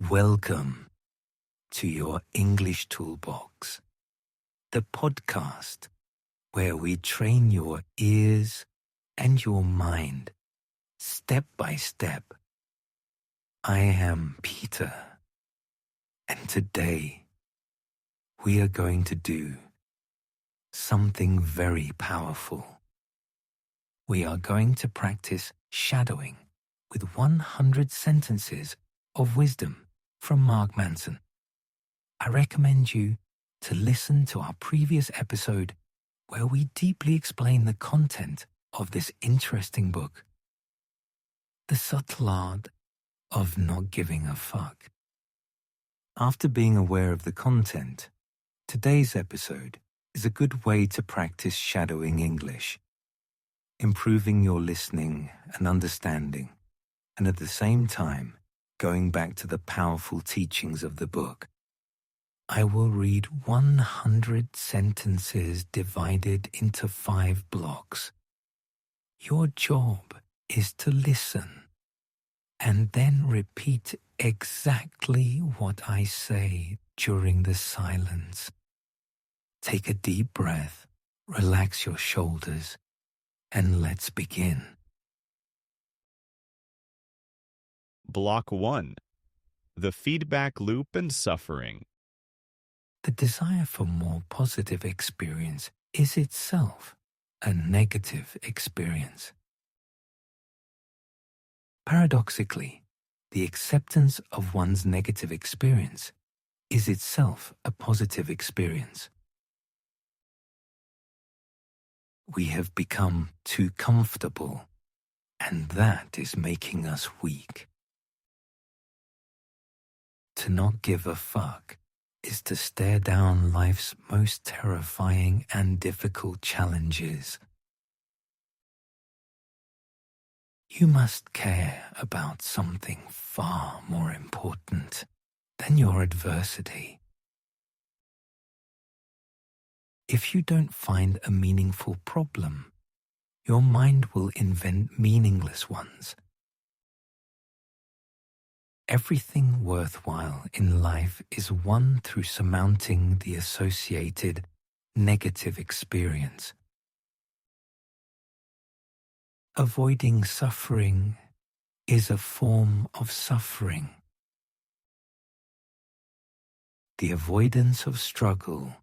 Welcome to your English Toolbox, the podcast where we train your ears and your mind step by step. I am Peter, and today we are going to do something very powerful. We are going to practice shadowing with 100 sentences of wisdom from Mark Manson. I recommend you to listen to our previous episode where we deeply explain the content of this interesting book, The Subtle Art of Not Giving a Fuck. After being aware of the content, today's episode is a good way to practice shadowing English, improving your listening and understanding, and at the same time, going back to the powerful teachings of the book. I will read 100 sentences divided into 5 blocks. Your job is to listen and then repeat exactly what I say during the silence. Take a deep breath, relax your shoulders, and let's begin. Block 1. The feedback loop and suffering. The desire for more positive experience is itself a negative experience. Paradoxically, the acceptance of one's negative experience is itself a positive experience. We have become too comfortable, and that is making us weak. To not give a fuck is to stare down life's most terrifying and difficult challenges. You must care about something far more important than your adversity. If you don't find a meaningful problem, your mind will invent meaningless ones. Everything worthwhile in life is won through surmounting the associated negative experience. Avoiding suffering is a form of suffering. The avoidance of struggle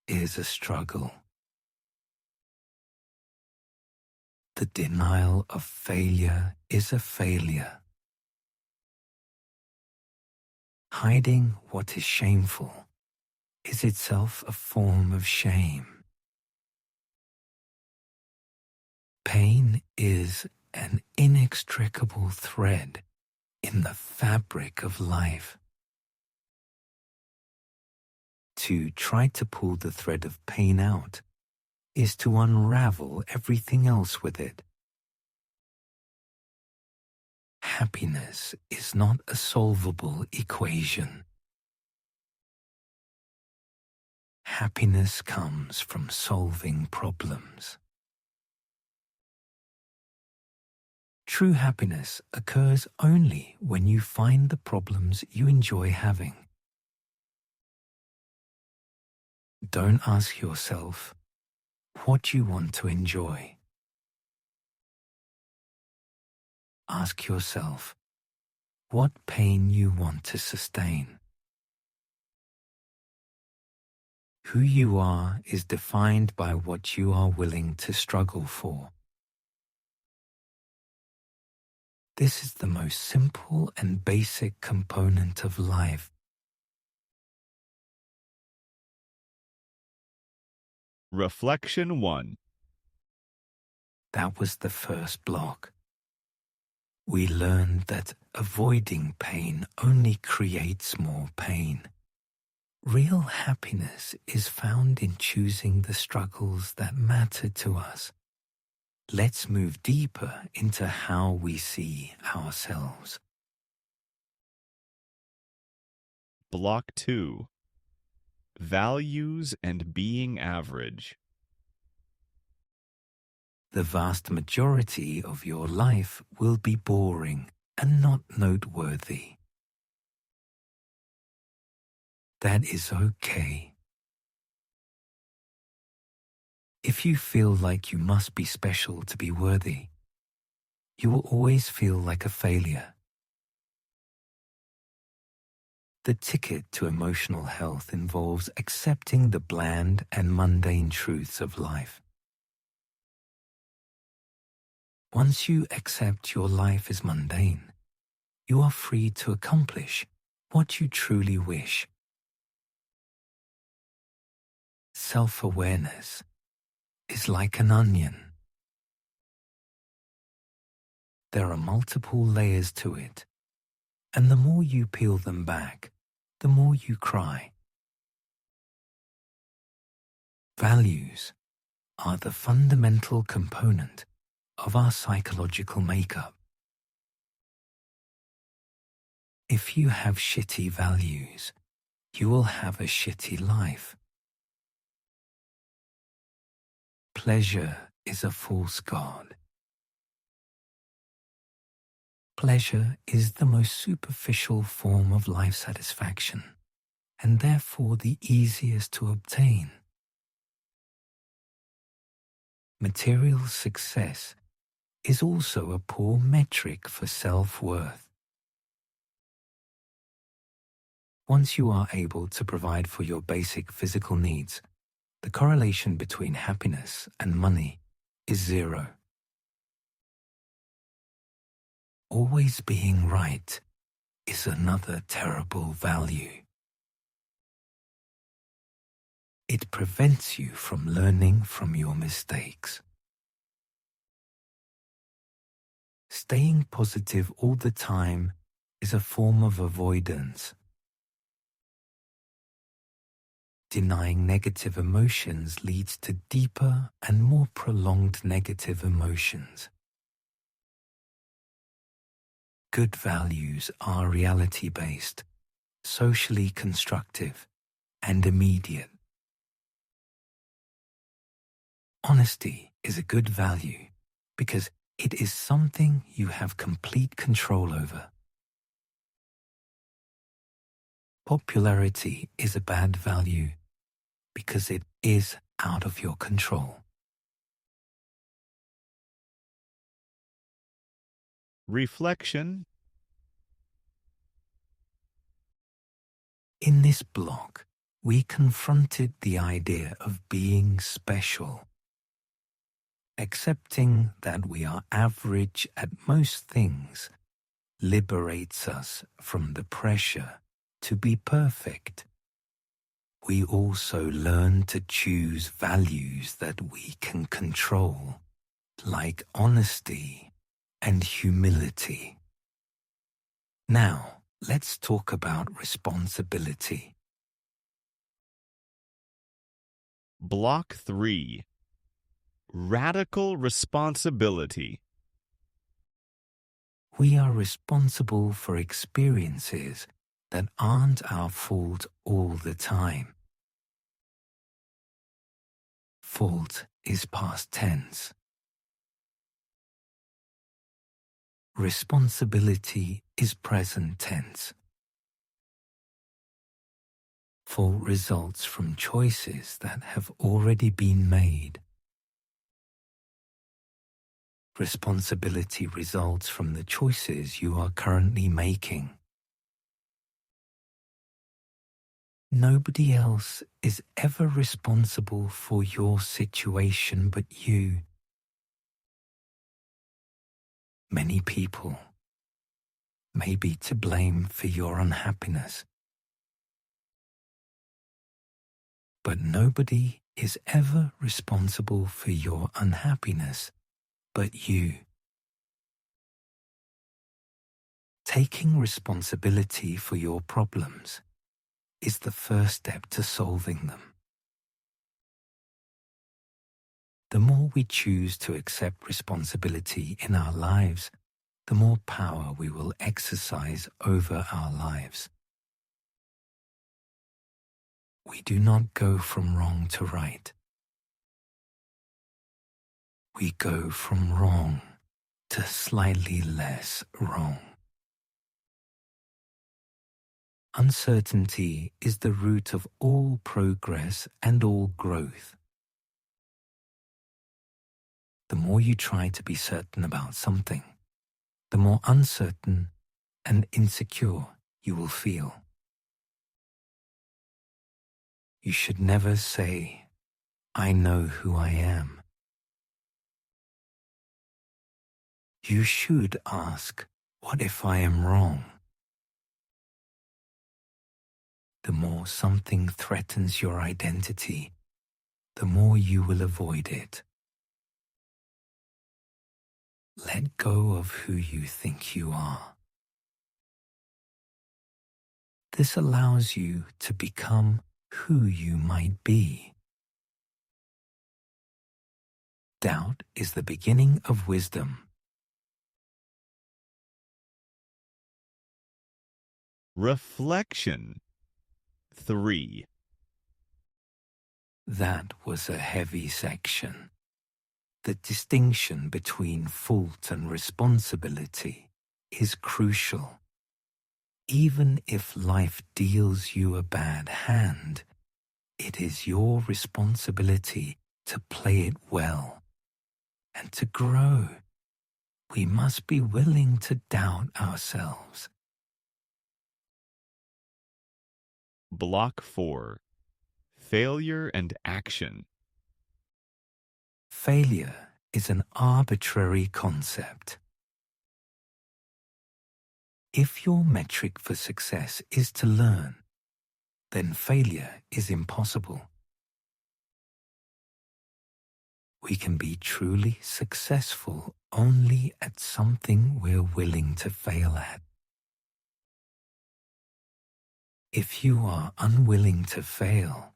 is a struggle. The denial of failure is a failure. Hiding what is shameful is itself a form of shame. Pain is an inextricable thread in the fabric of life. To try to pull the thread of pain out is to unravel everything else with it. Happiness is not a solvable equation. Happiness comes from solving problems. True happiness occurs only when you find the problems you enjoy having. Don't ask yourself what you want to enjoy. Ask yourself what pain you want to sustain. Who you are is defined by what you are willing to struggle for. This is the most simple and basic component of life. Reflection 1. That was the first block. We learned that avoiding pain only creates more pain. Real happiness is found in choosing the struggles that matter to us. Let's move deeper into how we see ourselves. Block 2. Values and being average. The vast majority of your life will be boring and not noteworthy. That is okay. If you feel like you must be special to be worthy, you will always feel like a failure. The ticket to emotional health involves accepting the bland and mundane truths of life. Once you accept your life is mundane, you are free to accomplish what you truly wish. Self-awareness is like an onion. There are multiple layers to it, and the more you peel them back, the more you cry. Values are the fundamental component of our psychological makeup. If you have shitty values, you will have a shitty life. Pleasure is a false god. Pleasure is the most superficial form of life satisfaction, and therefore the easiest to obtain. Material success is also a poor metric for self-worth. Once you are able to provide for your basic physical needs, the correlation between happiness and money is zero. Always being right is another terrible value. It prevents you from learning from your mistakes. Staying positive all the time is a form of avoidance. Denying negative emotions leads to deeper and more prolonged negative emotions. Good values are reality-based, socially constructive, and immediate. Honesty is a good value because it is something you have complete control over. Popularity is a bad value because it is out of your control. Reflection. In this block, we confronted the idea of being special. Accepting that we are average at most things liberates us from the pressure to be perfect. We also learn to choose values that we can control, like honesty and humility. Now, let's talk about responsibility. Block 3. Radical responsibility. We are responsible for experiences that aren't our fault all the time. Fault is past tense. Responsibility is present tense. Fault results from choices that have already been made. Responsibility results from the choices you are currently making. Nobody else is ever responsible for your situation but you. Many people may be to blame for your unhappiness, but nobody is ever responsible for your unhappiness but you. Taking responsibility for your problems is the first step to solving them. The more we choose to accept responsibility in our lives, the more power we will exercise over our lives. We do not go from wrong to right. We go from wrong to slightly less wrong. Uncertainty is the root of all progress and all growth. The more you try to be certain about something, the more uncertain and insecure you will feel. You should never say, "I know who I am." You should ask, "What if I am wrong?" The more something threatens your identity, the more you will avoid it. Let go of who you think you are. This allows you to become who you might be. Doubt is the beginning of wisdom. Reflection 3. That was a heavy section. The distinction between fault and responsibility is crucial. Even if life deals you a bad hand, it is your responsibility to play it well and to grow. We must be willing to doubt ourselves. Block 4. Failure and action. Failure is an arbitrary concept. If your metric for success is to learn, then failure is impossible. We can be truly successful only at something we're willing to fail at. If you are unwilling to fail,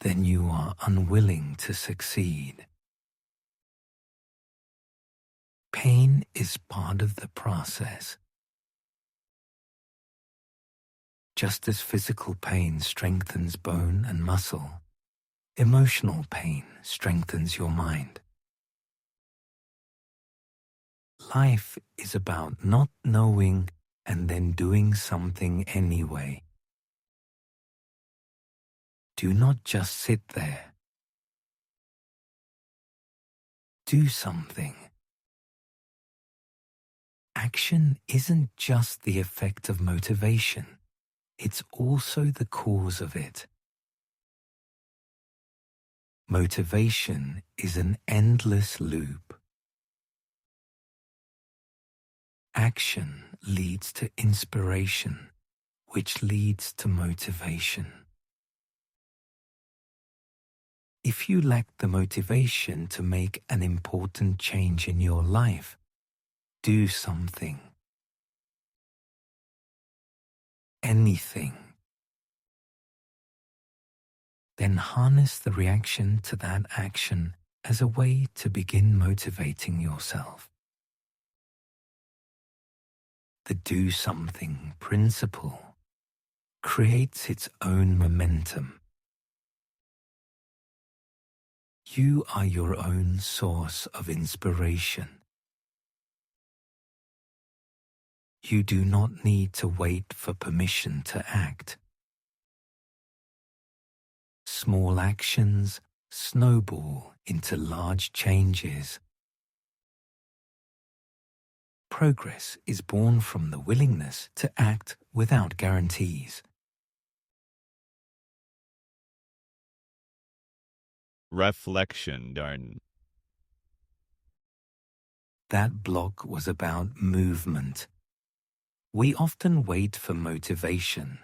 then you are unwilling to succeed. Pain is part of the process. Just as physical pain strengthens bone and muscle, emotional pain strengthens your mind. Life is about not knowing and then doing something anyway. Do not just sit there. Do something. Action isn't just the effect of motivation. It's also the cause of it. Motivation is an endless loop. Action leads to inspiration, which leads to motivation. If you lack the motivation to make an important change in your life, do something. Anything. Then harness the reaction to that action as a way to begin motivating yourself. The do something principle creates its own momentum. You are your own source of inspiration. You do not need to wait for permission to act. Small actions snowball into large changes. Progress is born from the willingness to act without guarantees. Reflection darn. That block was about movement. We often wait for motivation,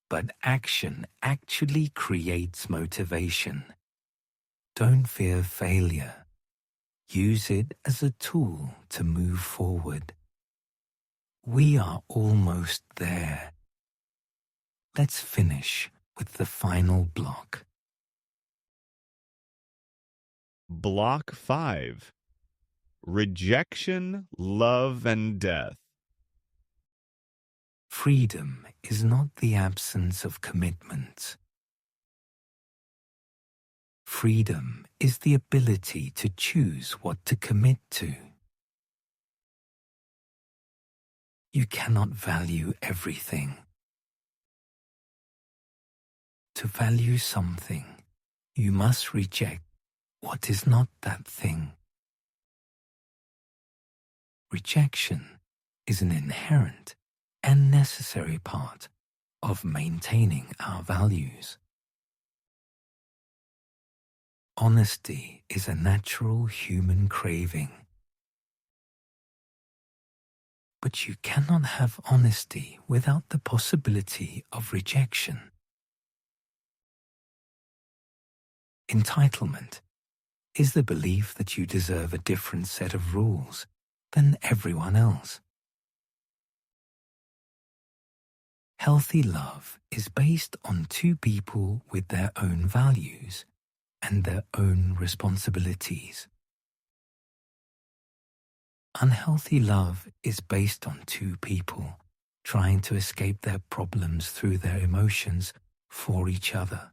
but action actually creates motivation. Don't fear failure. Use it as a tool to move forward. We are almost there. Let's finish with the final block. Block 5. Rejection, love, and death. Freedom is not the absence of commitment. Freedom is the ability to choose what to commit to. You cannot value everything. to value something, you must reject what is not that thing. Rejection is an inherent and necessary part of maintaining our values. Honesty is a natural human craving. But you cannot have honesty without the possibility of rejection. Entitlement is the belief that you deserve a different set of rules than everyone else. Healthy love is based on two people with their own values and their own responsibilities. Unhealthy love is based on two people trying to escape their problems through their emotions for each other.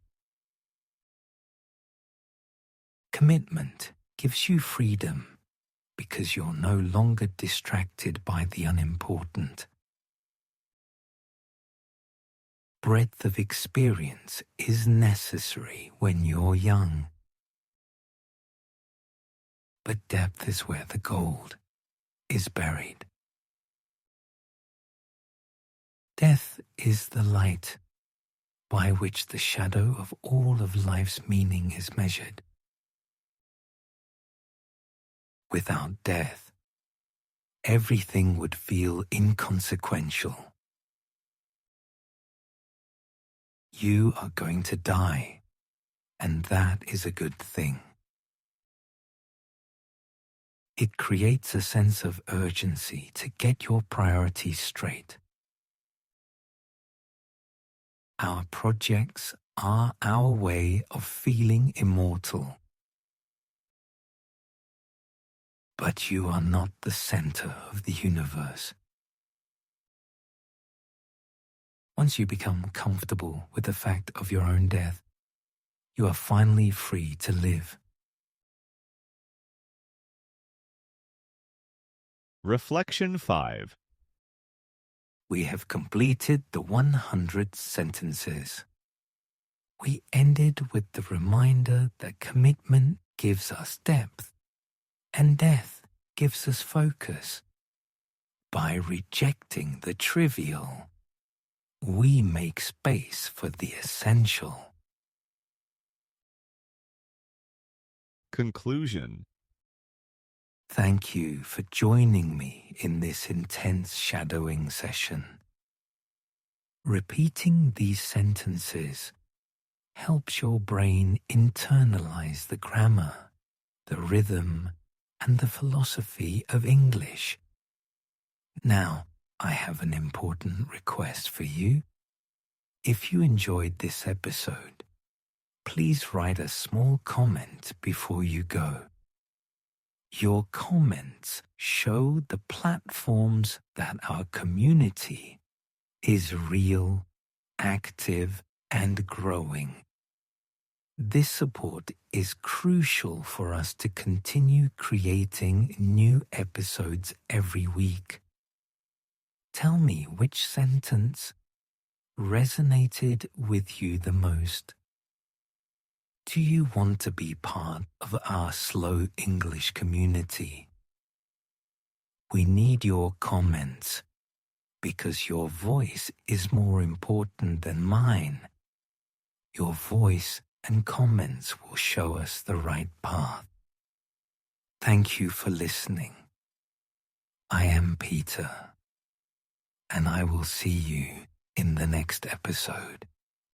Commitment gives you freedom because you're no longer distracted by the unimportant. Breadth of experience is necessary when you're young. But depth is where the gold is buried. Death is the light by which the shadow of all of life's meaning is measured. Without death, everything would feel inconsequential. You are going to die, and that is a good thing. It creates a sense of urgency to get your priorities straight. Our projects are our way of feeling immortal. But you are not the center of the universe. Once you become comfortable with the fact of your own death, you are finally free to live. Reflection 5. We have completed the 100 sentences. We ended with the reminder that commitment gives us depth, and death gives us focus. By rejecting the trivial, we make space for the essential. Conclusion. Thank you for joining me in this intense shadowing session. Repeating these sentences helps your brain internalize the grammar, the rhythm, and the philosophy of English. Now, I have an important request for you. If you enjoyed this episode, please write a small comment before you go. Your comments show the platforms that our community is real, active, and growing. This support is crucial for us to continue creating new episodes every week. Tell me which sentence resonated with you the most. Do you want to be part of our slow English community? We need your comments because your voice is more important than mine. Your voice and comments will show us the right path. Thank you for listening. I am Peter, and I will see you in the next episode.